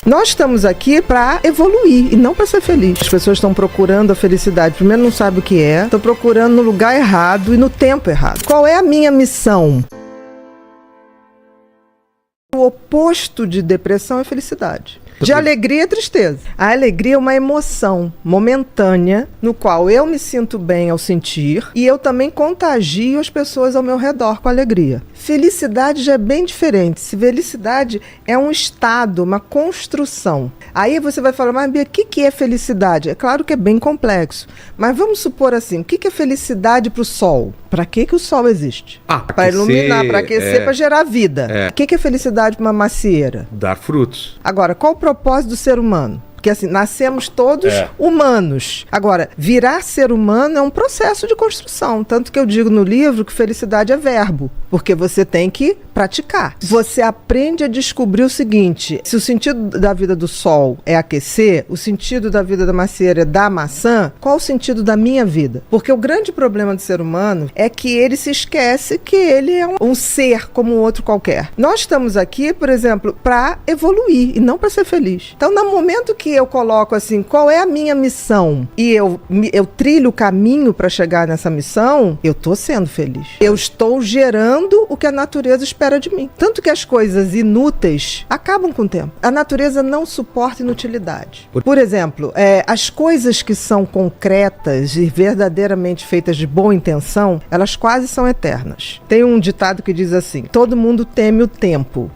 Nós estamos aqui para evoluir e não para ser feliz. As pessoas estão procurando a felicidade. Primeiro, não sabem o que é. Estão procurando no lugar errado e no tempo errado. Qual é a minha missão? O oposto de depressão é felicidade. De alegria é tristeza. A alegria é uma emoção momentânea no qual eu me sinto bem ao sentir e eu também contagio as pessoas ao meu redor com alegria. Felicidade já é bem diferente. Felicidade é um estado, uma construção. Aí você vai falar, mas Bia, o que é felicidade? É claro que é bem complexo. Mas vamos supor assim, o que é felicidade para o sol? Para que o sol existe? Para iluminar, para aquecer, para gerar vida. O que é felicidade para uma macieira? Dar frutos. Agora, qual o propósito do ser humano? Porque assim, nascemos todos humanos. Agora, virar ser humano é um processo de construção. Tanto que eu digo no livro que felicidade é verbo. Porque você tem que praticar. Você aprende a descobrir o seguinte: se o sentido da vida do sol é aquecer, o sentido da vida da macieira é dar maçã, qual o sentido da minha vida? Porque o grande problema do ser humano é que ele se esquece que ele é um ser como um outro qualquer. Nós estamos aqui, por exemplo, para evoluir e não para ser feliz. Então, no momento que eu coloco assim, qual é a minha missão? E eu trilho o caminho para chegar nessa missão, eu estou sendo feliz. Eu estou gerando o que a natureza espera de mim. Tanto que as coisas inúteis acabam com o tempo. A natureza não suporta inutilidade. Por exemplo, as coisas que são concretas e verdadeiramente feitas de boa intenção, elas quase são eternas. Tem um ditado que diz assim: todo mundo teme o tempo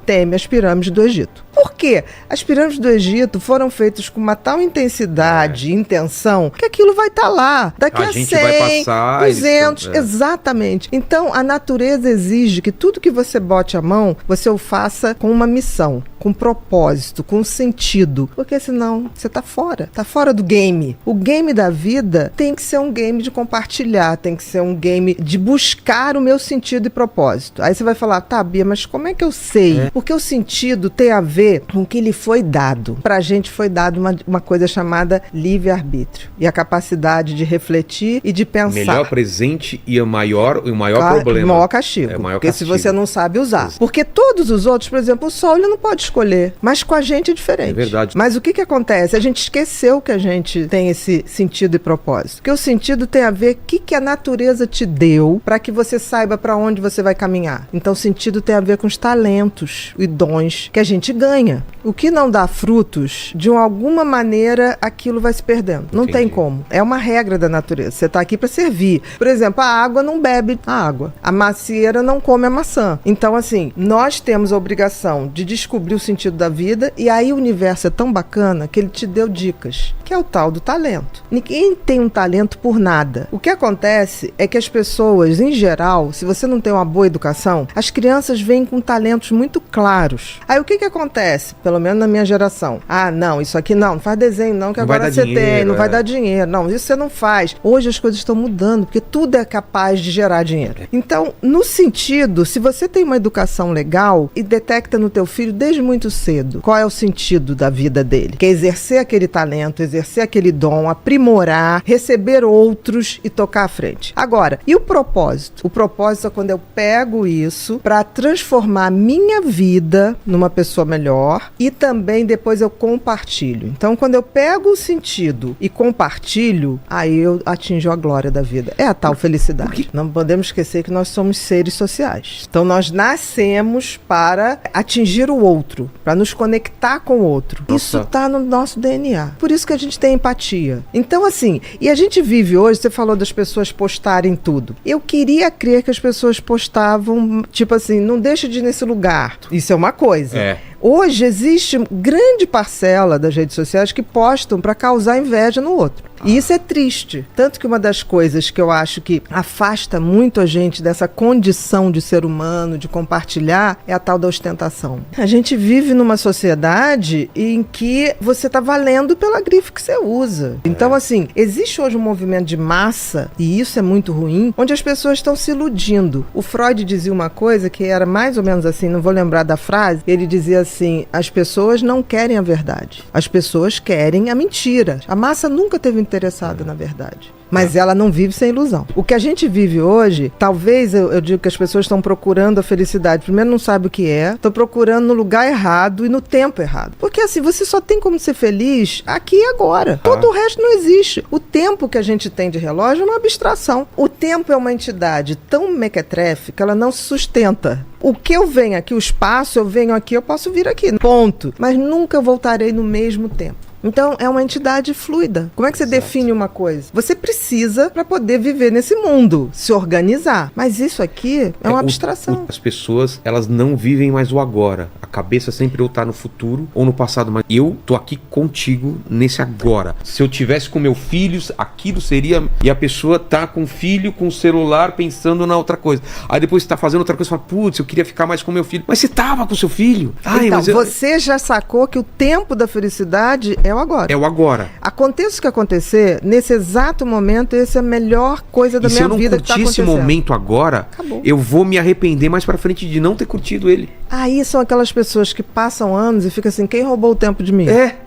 teme as pirâmides do Egito. Por quê? As pirâmides do Egito foram feitas com uma tal intensidade e intenção que aquilo vai estar lá. Daqui a 100, vai passar, 200, exatamente. Então, a natureza exige que tudo que você bote a mão, você o faça com uma missão, com propósito, com sentido. Porque senão, você está fora. Está fora do game. O game da vida tem que ser um game de compartilhar, tem que ser um game de buscar o meu sentido e propósito. Aí você vai falar, tá, Bia, mas como é que eu sei? Porque o sentido tem a ver com o que lhe foi dado. Pra gente foi dado uma coisa chamada livre-arbítrio. E a capacidade de refletir e de pensar. Melhor presente e o maior problema. O maior castigo. Porque se você não sabe usar. Porque todos os outros, por exemplo, o sol, ele não pode escolher. Mas com a gente é diferente. É verdade. Mas o que acontece? A gente esqueceu que a gente tem esse sentido e propósito. Porque o sentido tem a ver com o que a natureza te deu para que você saiba para onde você vai caminhar. Então o sentido tem a ver com os talentos e dons que a gente ganha. O que não dá frutos, de alguma maneira, aquilo vai se perdendo. Não tem como. É uma regra da natureza. Você está aqui para servir. Por exemplo, a água não bebe a água. A macieira não come a maçã. Então, assim, nós temos a obrigação de descobrir o sentido da vida, e aí o universo é tão bacana que ele te deu dicas, que é o tal do talento. Ninguém tem um talento por nada. O que acontece é que as pessoas, em geral, se você não tem uma boa educação, as crianças vêm com talentos muito claros. Aí o que acontece? Pelo menos na minha geração. Não, isso aqui não faz desenho não, que não agora você tem, não vai dar dinheiro. Não, isso você não faz. Hoje as coisas estão mudando, porque tudo é capaz de gerar dinheiro. Então, no sentido, se você tem uma educação legal e detecta no teu filho desde muito cedo qual é o sentido da vida dele, que é exercer aquele talento, exercer aquele dom, aprimorar, receber outros e tocar à frente. Agora, e o propósito? O propósito é quando eu pego isso para transformar a minha vida numa pessoa melhor e também depois eu compartilho. Então, quando eu pego o sentido e compartilho, aí eu atinjo a glória da vida. É a tal felicidade. Não podemos esquecer que nós somos seres sociais. Então, nós nascemos para atingir o outro, para nos conectar com o outro. Nossa. Isso está no nosso DNA. Por isso que a gente tem empatia. Então, assim, e a gente vive hoje, você falou das pessoas postarem tudo. Eu queria crer que as pessoas postavam, tipo assim, não deixa de ir nesse lugar. Isso é uma coisa. Hoje existe grande parcela das redes sociais que postam para causar inveja no outro. E isso é triste. Tanto que uma das coisas que eu acho que afasta muito a gente dessa condição de ser humano, de compartilhar, é a tal da ostentação. A gente vive numa sociedade em que você está valendo pela grife que você usa. Então, assim, existe hoje um movimento de massa, e isso é muito ruim, onde as pessoas estão se iludindo. O Freud dizia uma coisa que era mais ou menos assim, não vou lembrar da frase, ele dizia assim, as pessoas não querem a verdade, as pessoas querem a mentira. A massa nunca teve interessada na verdade. Mas ela não vive sem ilusão. O que a gente vive hoje, talvez eu digo que as pessoas estão procurando a felicidade. Primeiro, não sabe o que é. Estão procurando no lugar errado e no tempo errado. Porque assim, você só tem como ser feliz aqui e agora. Todo o resto não existe. O tempo que a gente tem de relógio é uma abstração. O tempo é uma entidade tão mequetrefe que ela não se sustenta. O que eu venho aqui, o espaço, eu venho aqui, eu posso vir aqui. Ponto. Mas nunca voltarei no mesmo tempo. Então, é uma entidade fluida. Como é que você define uma coisa? Você precisa para poder viver nesse mundo, se organizar. Mas isso aqui é uma abstração. As pessoas, elas não vivem mais o agora. A cabeça sempre ou tá no futuro ou no passado. Mas eu tô aqui contigo nesse agora. Se eu tivesse com meu filho, aquilo seria... E a pessoa tá com o filho, com o celular, pensando na outra coisa. Aí depois você tá fazendo outra coisa, fala, putz, eu queria ficar mais com meu filho. Mas você tava com seu filho. Ai, então, mas você já sacou que o tempo da felicidade é o agora. É o agora. Aconteça o que acontecer, nesse exato momento, essa é a melhor coisa da minha vida que tá acontecendo. Se eu não curtir esse momento agora, acabou. Eu vou me arrepender mais pra frente de não ter curtido ele. Aí são aquelas pessoas que passam anos e ficam assim, quem roubou o tempo de mim?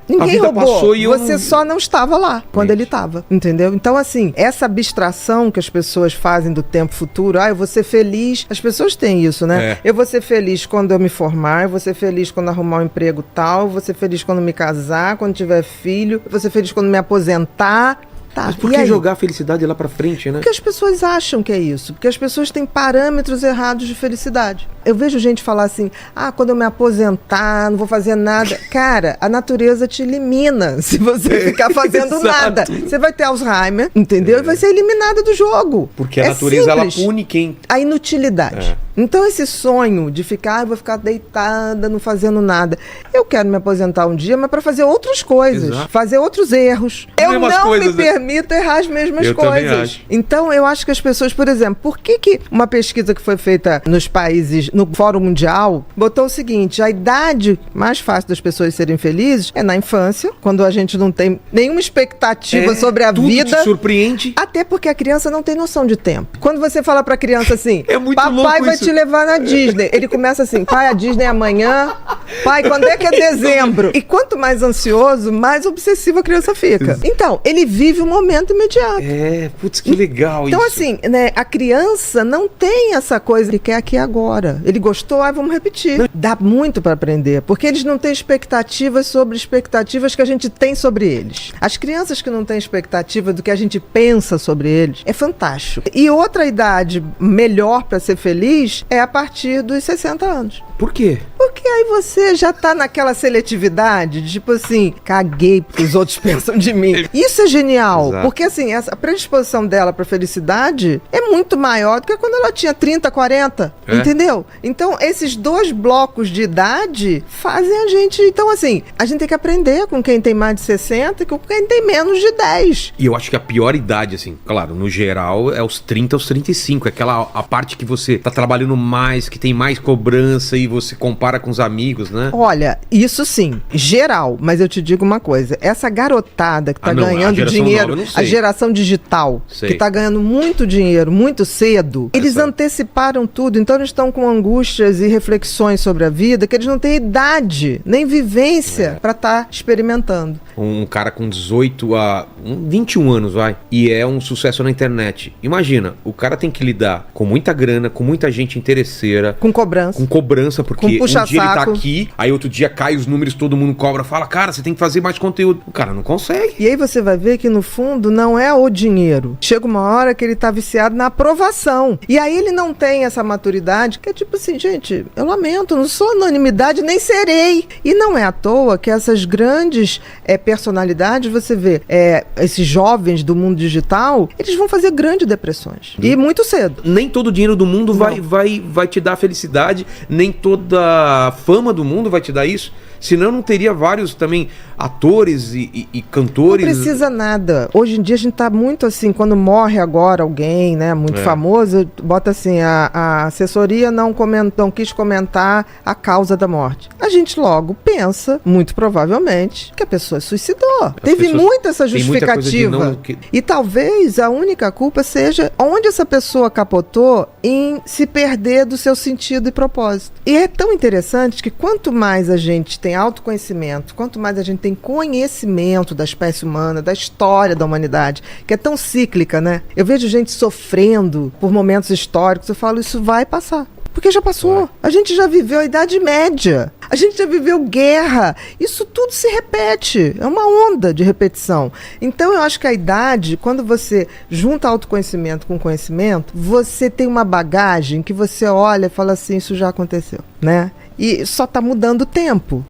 Ninguém roubou, passou e você só não estava lá quando ele estava, entendeu? Então assim, essa abstração que as pessoas fazem do tempo futuro, eu vou ser feliz, as pessoas têm isso, né? Eu vou ser feliz quando eu me formar, eu vou ser feliz quando arrumar um emprego tal, eu vou ser feliz quando me casar, quando tiver filho, eu vou ser feliz quando me aposentar. Tá, mas por que jogar a felicidade lá pra frente, né? Porque as pessoas acham que é isso. Porque as pessoas têm parâmetros errados de felicidade. Eu vejo gente falar assim, quando eu me aposentar, não vou fazer nada. Cara, a natureza te elimina se você ficar fazendo nada. Você vai ter Alzheimer, entendeu? E vai ser eliminada do jogo. Porque a natureza, ela pune quem... A inutilidade. Então esse sonho de ficar, eu vou ficar deitada, não fazendo nada. Eu quero me aposentar um dia, mas para fazer outras coisas. Exato. Fazer outros erros. Eu não me permito errar as mesmas coisas. Então eu acho que as pessoas, por exemplo, por que uma pesquisa que foi feita nos países, no Fórum Mundial, botou o seguinte, a idade mais fácil das pessoas serem felizes é na infância, quando a gente não tem nenhuma expectativa sobre a vida. Tudo te surpreende. Até porque a criança não tem noção de tempo. Quando você fala pra criança assim, papai vai te levar na Disney. Ele começa assim, pai, a Disney é amanhã. Pai, quando é que é dezembro? E quanto mais ansioso, mais obsessivo a criança fica. Então, ele vive o momento imediato. Putz, que legal então, isso. Então, assim, né, a criança não tem essa coisa que quer aqui agora. Ele gostou, vamos repetir. Não. Dá muito para aprender, porque eles não têm expectativas sobre expectativas que a gente tem sobre eles. As crianças que não têm expectativa do que a gente pensa sobre eles, é fantástico. E outra idade melhor para ser feliz é a partir dos 60 anos. Por quê? Porque aí você já tá naquela seletividade, de, tipo assim, caguei porque os outros pensam de mim. Isso é genial, porque assim, a predisposição dela pra felicidade é muito maior do que quando ela tinha 30, 40, entendeu? Então, esses dois blocos de idade fazem a gente... Então, assim, a gente tem que aprender com quem tem mais de 60 e com quem tem menos de 10. E eu acho que a pior idade, assim, claro, no geral, é os 30 aos 35. Aquela a parte que você tá trabalhando mais, que tem mais cobrança e você compara com os amigos, né? Olha, isso sim, geral, mas eu te digo uma coisa, essa garotada que tá ganhando dinheiro, a geração digital, que tá ganhando muito dinheiro, muito cedo, eles anteciparam tudo, então eles estão com angústias e reflexões sobre a vida que eles não têm idade, nem vivência pra estar experimentando. Um cara com 18 a 21 anos, e é um sucesso na internet. Imagina, o cara tem que lidar com muita grana, com muita gente interesseira. Com cobrança, porque um dia ele tá aqui, aí outro dia cai os números, todo mundo cobra, fala, cara, você tem que fazer mais conteúdo. O cara não consegue. E aí você vai ver que no fundo não é o dinheiro. Chega uma hora que ele tá viciado na aprovação. E aí ele não tem essa maturidade, que é tipo assim, gente, eu lamento, não sou anonimidade, nem serei. E não é à toa que essas grandes personalidades, você vê, esses jovens do mundo digital, eles vão fazer grandes depressões. E muito cedo. Nem todo o dinheiro do mundo vai te dar felicidade, nem toda a fama do mundo vai te dar isso. Senão não teria vários também atores e cantores. Não precisa nada. Hoje em dia a gente tá muito assim, quando morre agora alguém, né, muito famoso, bota assim, a assessoria não quis comentar a causa da morte. A gente logo pensa, muito provavelmente, que a pessoa suicidou. Teve muito essa justificativa. E talvez a única culpa seja onde essa pessoa capotou em se perder do seu sentido e propósito. E é tão interessante que quanto mais a gente tem autoconhecimento, quanto mais a gente tem conhecimento da espécie humana, da história da humanidade, que é tão cíclica, né? Eu vejo gente sofrendo por momentos históricos, eu falo, isso vai passar. Porque já passou. A gente já viveu a Idade Média. A gente já viveu guerra. Isso tudo se repete. É uma onda de repetição. Então, eu acho que a idade, quando você junta autoconhecimento com conhecimento, você tem uma bagagem que você olha e fala assim, isso já aconteceu, né? E só está mudando o tempo.